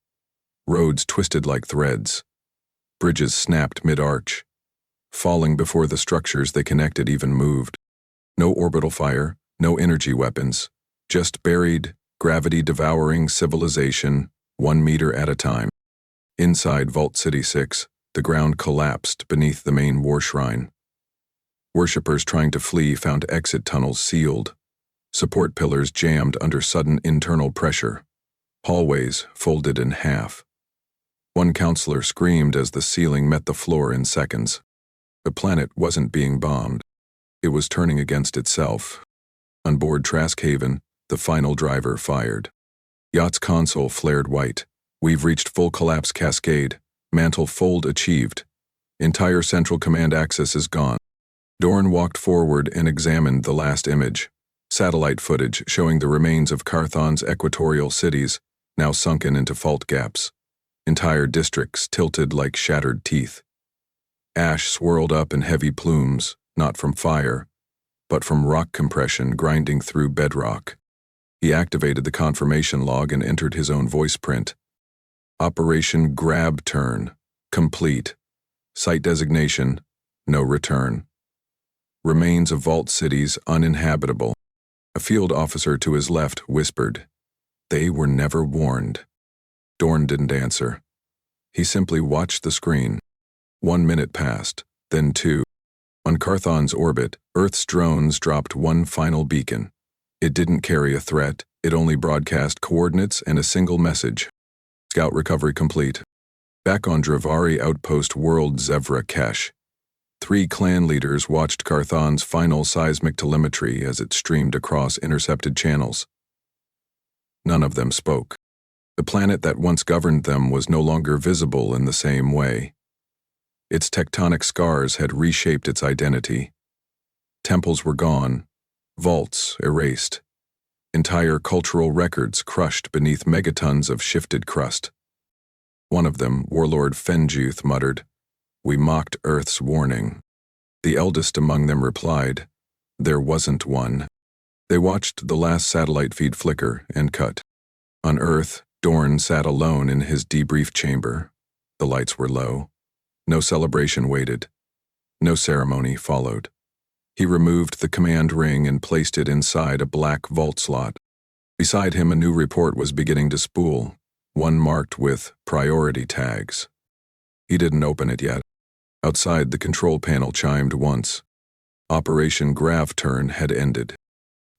Roads twisted like threads. Bridges snapped mid-arch. Falling before the structures they connected even moved. No orbital fire, no energy weapons. Just buried, gravity-devouring civilization, 1 meter at a time. Inside Vault City 6, the ground collapsed beneath the main war shrine. Worshippers trying to flee found exit tunnels sealed. Support pillars jammed under sudden internal pressure. Hallways folded in half. One counselor screamed as the ceiling met the floor in seconds. The planet wasn't being bombed. It was turning against itself. On board Trask Haven, the final driver fired. Yacht's console flared white. "We've reached full collapse cascade. Mantle fold achieved. Entire central command axis is gone." Dorn walked forward and examined the last image. Satellite footage showing the remains of Carthon's equatorial cities, now sunken into fault gaps. Entire districts tilted like shattered teeth. Ash swirled up in heavy plumes, not from fire, but from rock compression grinding through bedrock. He activated the confirmation log and entered his own voice print. "Operation Grab Turn. Complete. Site designation. No return. Remains of Vault Cities uninhabitable." A field officer to his left whispered, "They were never warned." Dorn didn't answer. He simply watched the screen. 1 minute passed, then 2. On Carthon's orbit, Earth's drones dropped one final beacon. It didn't carry a threat, it only broadcast coordinates and a single message. "Scout recovery complete." Back on Dravari Outpost World Zevra Kesh, 3 clan leaders watched Carthon's final seismic telemetry as it streamed across intercepted channels. None of them spoke. The planet that once governed them was no longer visible in the same way. Its tectonic scars had reshaped its identity. Temples were gone, vaults erased, entire cultural records crushed beneath megatons of shifted crust. One of them, Warlord Fenjuth, muttered, "We mocked Earth's warning." The eldest among them replied, "There wasn't one." They watched the last satellite feed flicker and cut. On Earth, Dorn sat alone in his debrief chamber. The lights were low. No celebration waited. No ceremony followed. He removed the command ring and placed it inside a black vault slot. Beside him, a new report was beginning to spool, one marked with priority tags. He didn't open it yet. Outside, the control panel chimed once. Operation Grav Turn had ended.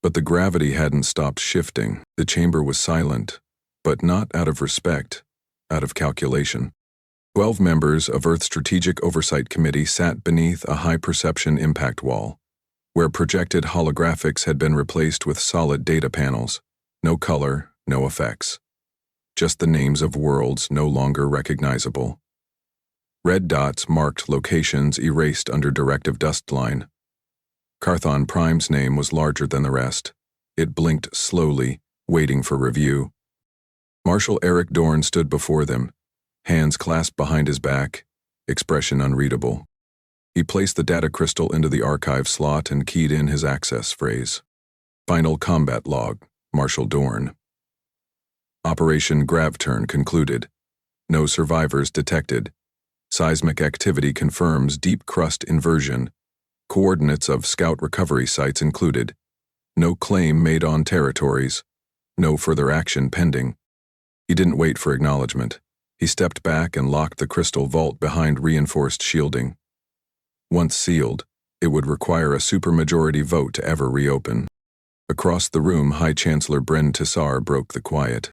But the gravity hadn't stopped shifting. The chamber was silent, but not out of respect, out of calculation. 12 members of Earth's Strategic Oversight Committee sat beneath a high-perception impact wall. where projected holographics had been replaced with solid data panels. No color, no effects. Just the names of worlds no longer recognizable. Red dots marked locations erased under Directive dust line. Carthon Prime's name was larger than the rest. It blinked slowly, waiting for review. Marshal Eric Dorn stood before them, hands clasped behind his back, expression unreadable. He placed the data crystal into the archive slot and keyed in his access phrase. Final combat log, Marshal Dorn. Operation Grav concluded. No survivors detected. Seismic activity confirms deep crust inversion. Coordinates of scout recovery sites included. No claim made on territories. No further action pending. He didn't wait for acknowledgement. He stepped back and locked the crystal vault behind reinforced shielding. Once sealed, it would require a supermajority vote to ever reopen. Across the room, High Chancellor Bryn Tissar broke the quiet.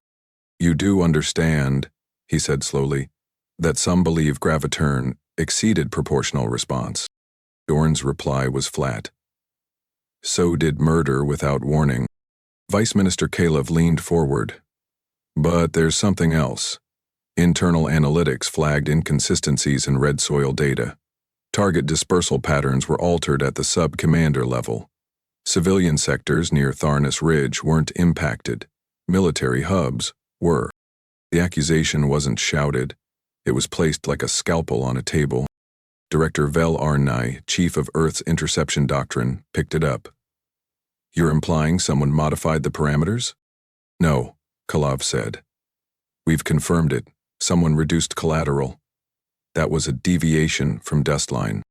"You do understand," he said slowly, "that some believe graviturn exceeded proportional response." Dorn's reply was flat. "So did murder without warning." Vice Minister Kalev leaned forward. "But there's something else. Internal analytics flagged inconsistencies in red soil data. Target dispersal patterns were altered at the sub-commander level. Civilian sectors near Tharnus Ridge weren't impacted. Military hubs were. The accusation wasn't shouted. It was placed like a scalpel on a table. Director Vel Arnai, Chief of Earth's Interception Doctrine, picked it up. "You're implying someone modified the parameters?" "No," Kalav said. "We've confirmed it. Someone reduced collateral. That was a deviation from dustline."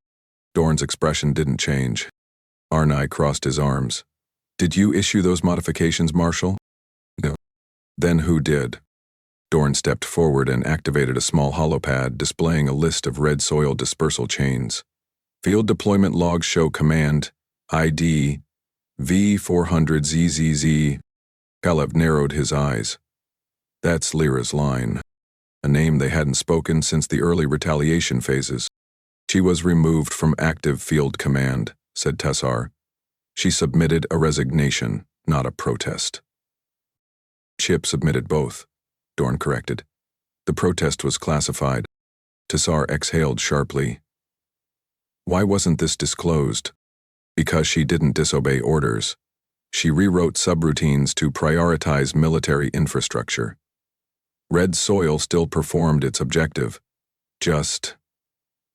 Dorn's expression didn't change. Arnai crossed his arms. "Did you issue those modifications, Marshal?" "No." "Then who did?" Dorn stepped forward and activated a small holopad displaying a list of red soil dispersal chains. Field deployment logs show command ID V400ZZZ. Kalev narrowed his eyes. "That's Lyra's line. A name they hadn't spoken since the early retaliation phases. She was removed from active field command," said Tessar. "She submitted a resignation, not a protest." "Chip submitted both," Dorn corrected. "The protest was classified." Tessar exhaled sharply. "Why wasn't this disclosed?" "Because she didn't disobey orders. She rewrote subroutines to prioritize military infrastructure. Red soil still performed its objective, just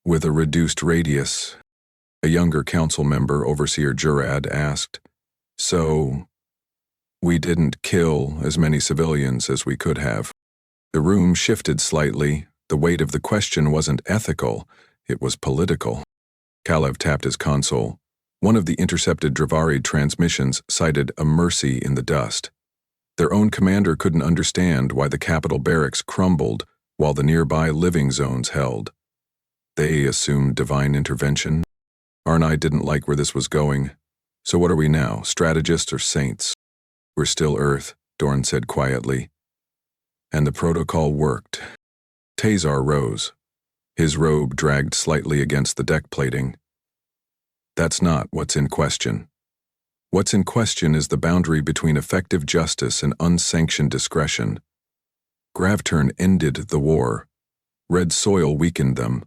with a reduced radius." A younger council member, Overseer Jurad, asked, "So, we didn't kill as many civilians as we could have?" The room shifted slightly. The weight of the question wasn't ethical, it was political. Kalev tapped his console. One of the intercepted Dravari transmissions cited a mercy in the dust. Their own commander couldn't understand why the capital barracks crumbled while the nearby living zones held. They assumed divine intervention. Arnai didn't like where this was going. "So what are we now, strategists or saints?" "We're still Earth," Dorn said quietly. "And the protocol worked." Tazar rose. His robe dragged slightly against the deck plating. "That's not what's in question. What's in question is the boundary between effective justice and unsanctioned discretion. Gravturn ended the war. Red soil weakened them.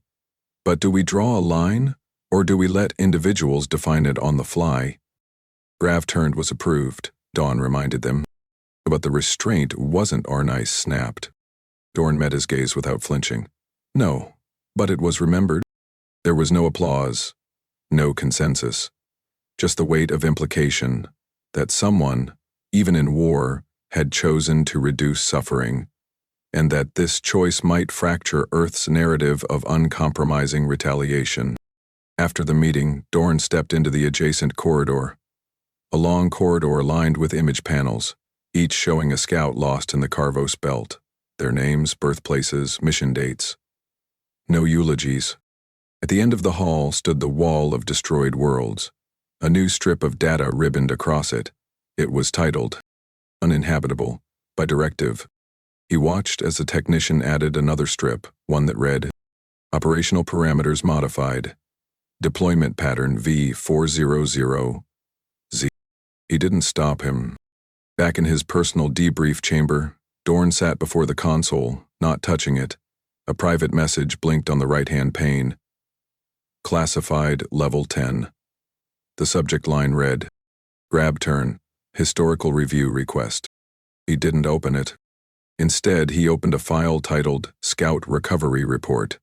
But do we draw a line, or do we let individuals define it on the fly?" Gravturn was approved, Dawn reminded them. "But the restraint wasn't," Arnai snapped. Dorn met his gaze without flinching. "No, but it was remembered." There was no applause, no consensus. Just the weight of implication that someone, even in war, had chosen to reduce suffering, and that this choice might fracture Earth's narrative of uncompromising retaliation. After the meeting, Dorn stepped into the adjacent corridor. A long corridor lined with image panels, each showing a scout lost in the Carvos belt, their names, birthplaces, mission dates. No eulogies. At the end of the hall stood the Wall of Destroyed Worlds. A new strip of data ribboned across it. It was titled, "Uninhabitable," by Directive. He watched as the technician added another strip, one that read, "Operational parameters modified. Deployment pattern V400Z. He didn't stop him. Back in his personal debrief chamber, Dorn sat before the console, not touching it. A private message blinked on the right-hand pane. Classified Level 10. The subject line read, Grab turn, historical review request. He didn't open it. Instead, he opened a file titled Scout Recovery Report.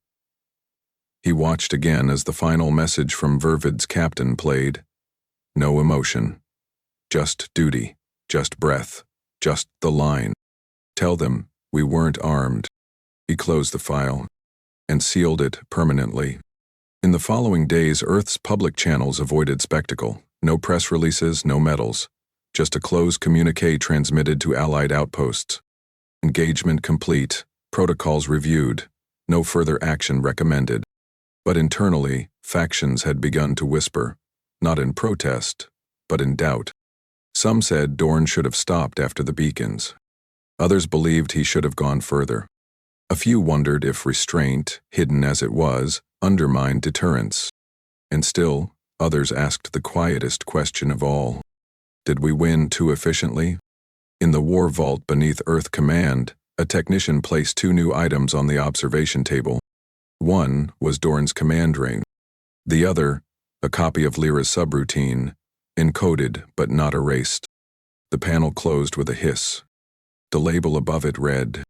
He watched again as the final message from Vervid's captain played. No emotion. Just duty. Just breath. Just the line. Tell them we weren't armed. He closed the file and sealed it permanently. In the following days, Earth's public channels avoided spectacle. No press releases, no medals. Just a closed communique transmitted to Allied outposts. Engagement complete. Protocols reviewed. No further action recommended. But internally, factions had begun to whisper, not in protest, but in doubt. Some said Dorn should have stopped after the beacons. Others believed he should have gone further. A few wondered if restraint, hidden as it was, undermined deterrence. And still, others asked the quietest question of all. Did we win too efficiently? In the war vault beneath Earth Command, a technician placed 2 new items on the observation table. One was Dorn's command ring. The other, a copy of Lyra's subroutine, encoded but not erased. The panel closed with a hiss. The label above it read,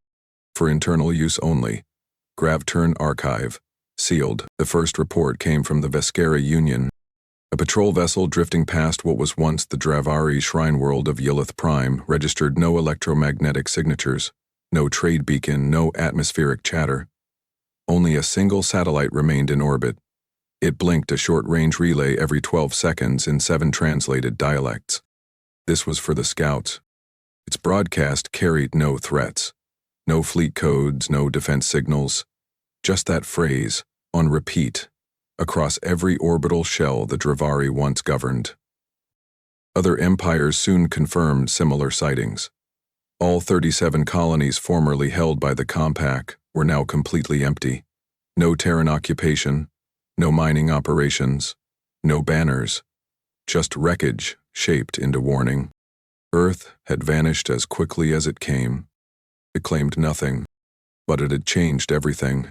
For internal use only. Grav turn archive. Sealed. The first report came from the Veskera Union. A patrol vessel drifting past what was once the Dravari shrine world of Yilith Prime registered no electromagnetic signatures, no trade beacon, no atmospheric chatter. Only a single satellite remained in orbit. It blinked a short-range relay every 12 seconds in 7 translated dialects. This was for the scouts. Its broadcast carried no threats. No fleet codes, no defense signals. Just that phrase, on repeat, across every orbital shell the Dravari once governed. Other empires soon confirmed similar sightings. All 37 colonies formerly held by the Compact were now completely empty. No Terran occupation, no mining operations, no banners, just wreckage shaped into warning. Earth had vanished as quickly as it came. It claimed nothing, but it had changed everything.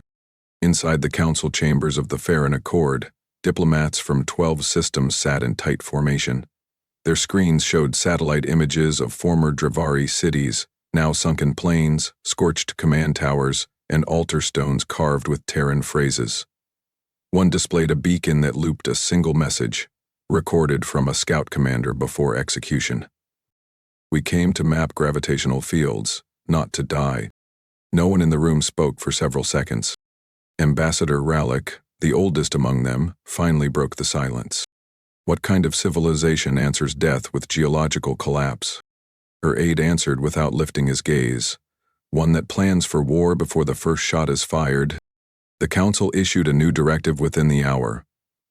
Inside the council chambers of the Farron Accord, diplomats from 12 systems sat in tight formation. Their screens showed satellite images of former Dravari cities, now sunken plains, scorched command towers, and altar stones carved with Terran phrases. One displayed a beacon that looped a single message, recorded from a scout commander before execution. We came to map gravitational fields, not to die. No one in the room spoke for several seconds. Ambassador Rallick, the oldest among them, finally broke the silence. What kind of civilization answers death with geological collapse? Her aide answered without lifting his gaze. One that plans for war before the first shot is fired. The Council issued a new directive within the hour.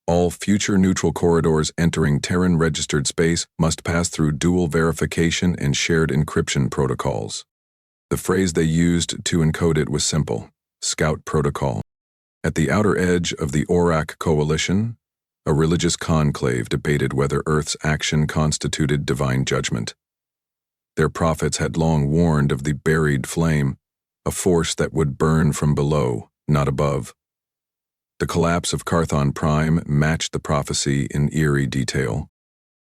All future neutral corridors entering Terran-registered space must pass through dual verification and shared encryption protocols. The phrase they used to encode it was simple: Scout Protocol. At the outer edge of the Aurak Coalition, a religious conclave debated whether Earth's action constituted divine judgment. Their prophets had long warned of the buried flame, a force that would burn from below, not above. The collapse of Carthon Prime matched the prophecy in eerie detail.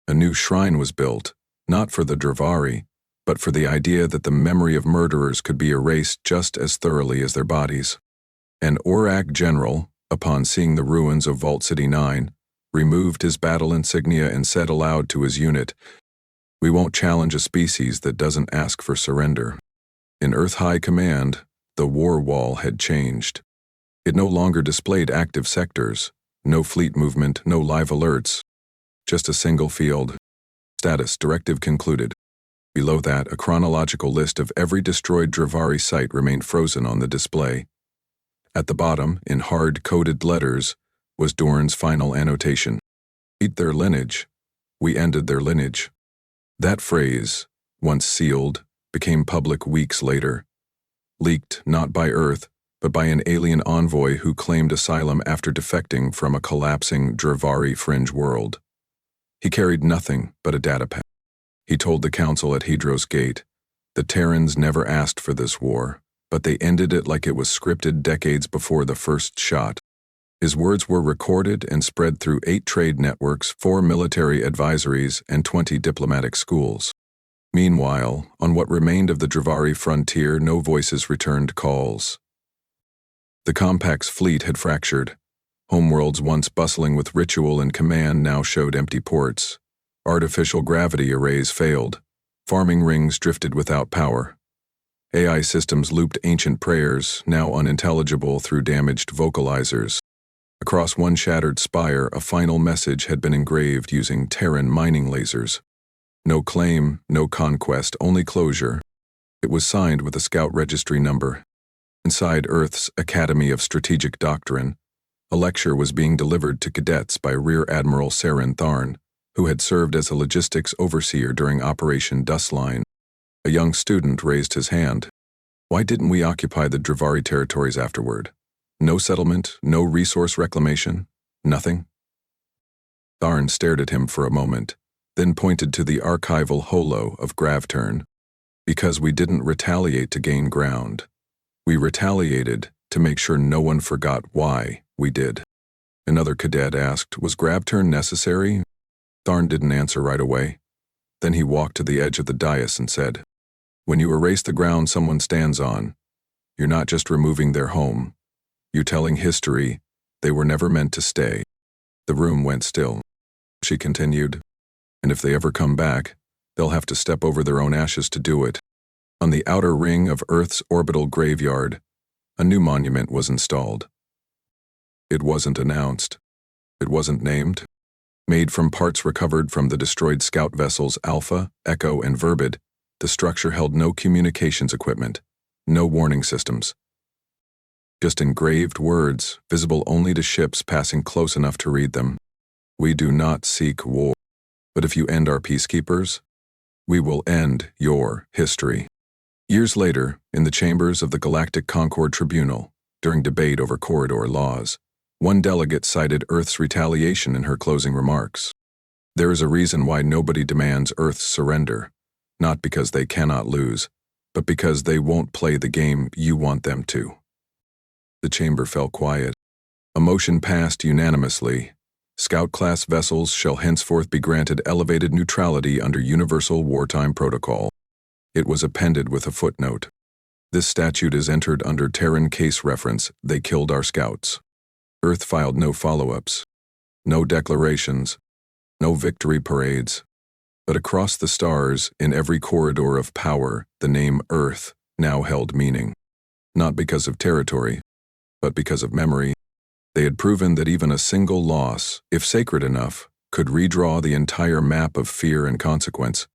A new shrine was built, not for the Dravari, but for the idea that the memory of murderers could be erased just as thoroughly as their bodies. An Aurak general, upon seeing the ruins of Vault City 9, removed his battle insignia and said aloud to his unit, "We won't challenge a species that doesn't ask for surrender." In Earth High Command, the war wall had changed. It no longer displayed active sectors, no fleet movement, no live alerts, just a single field. Status: Directive concluded. Below that, a chronological list of every destroyed Dravari site remained frozen on the display. At the bottom, in hard-coded letters, was Dorn's final annotation. Eat their lineage. We ended their lineage. That phrase, once sealed, became public weeks later. Leaked not by Earth, but by an alien envoy who claimed asylum after defecting from a collapsing Dravari fringe world. He carried nothing but a datapad. He told the council at Hydros Gate, the Terrans never asked for this war, but they ended it like it was scripted decades before the first shot. His words were recorded and spread through 8 trade networks, 4 military advisories, and 20 diplomatic schools. Meanwhile, on what remained of the Dravari frontier, no voices returned calls. The Compact's fleet had fractured. Homeworlds once bustling with ritual and command now showed empty ports. Artificial gravity arrays failed. Farming rings drifted without power. AI systems looped ancient prayers, now unintelligible through damaged vocalizers. Across one shattered spire, a final message had been engraved using Terran mining lasers. No claim, no conquest, only closure. It was signed with a scout registry number. Inside Earth's Academy of Strategic Doctrine, a lecture was being delivered to cadets by Rear Admiral Saren Tharn, who had served as a logistics overseer during Operation Dustline. A young student raised his hand. Why didn't we occupy the Dravari territories afterward? No settlement, no resource reclamation, nothing? Tharn stared at him for a moment, then pointed to the archival holo of Gravturn. Because we didn't retaliate to gain ground. We retaliated to make sure no one forgot why we did. Another cadet asked, was Gravturn necessary? Tharn didn't answer right away. Then he walked to the edge of the dais and said, when you erase the ground someone stands on, you're not just removing their home. You're telling history they were never meant to stay. The room went still. She continued, and if they ever come back, they'll have to step over their own ashes to do it. On the outer ring of Earth's orbital graveyard, a new monument was installed. It wasn't announced. It wasn't named. Made from parts recovered from the destroyed scout vessels Alpha, Echo, and Verbid, the structure held no communications equipment, no warning systems. Just engraved words, visible only to ships passing close enough to read them. We do not seek war. But if you end our peacekeepers, we will end your history. Years later, in the chambers of the Galactic Concord Tribunal, during debate over corridor laws, one delegate cited Earth's retaliation in her closing remarks. There is a reason why nobody demands Earth's surrender, not because they cannot lose, but because they won't play the game you want them to. The chamber fell quiet. A motion passed unanimously. Scout-class vessels shall henceforth be granted elevated neutrality under Universal Wartime Protocol. It was appended with a footnote. This statute is entered under Terran case reference, they killed our scouts. Earth filed no follow-ups, no declarations, no victory parades. But across the stars, in every corridor of power, the name Earth now held meaning. Not because of territory, but because of memory. They had proven that even a single loss, if sacred enough, could redraw the entire map of fear and consequence.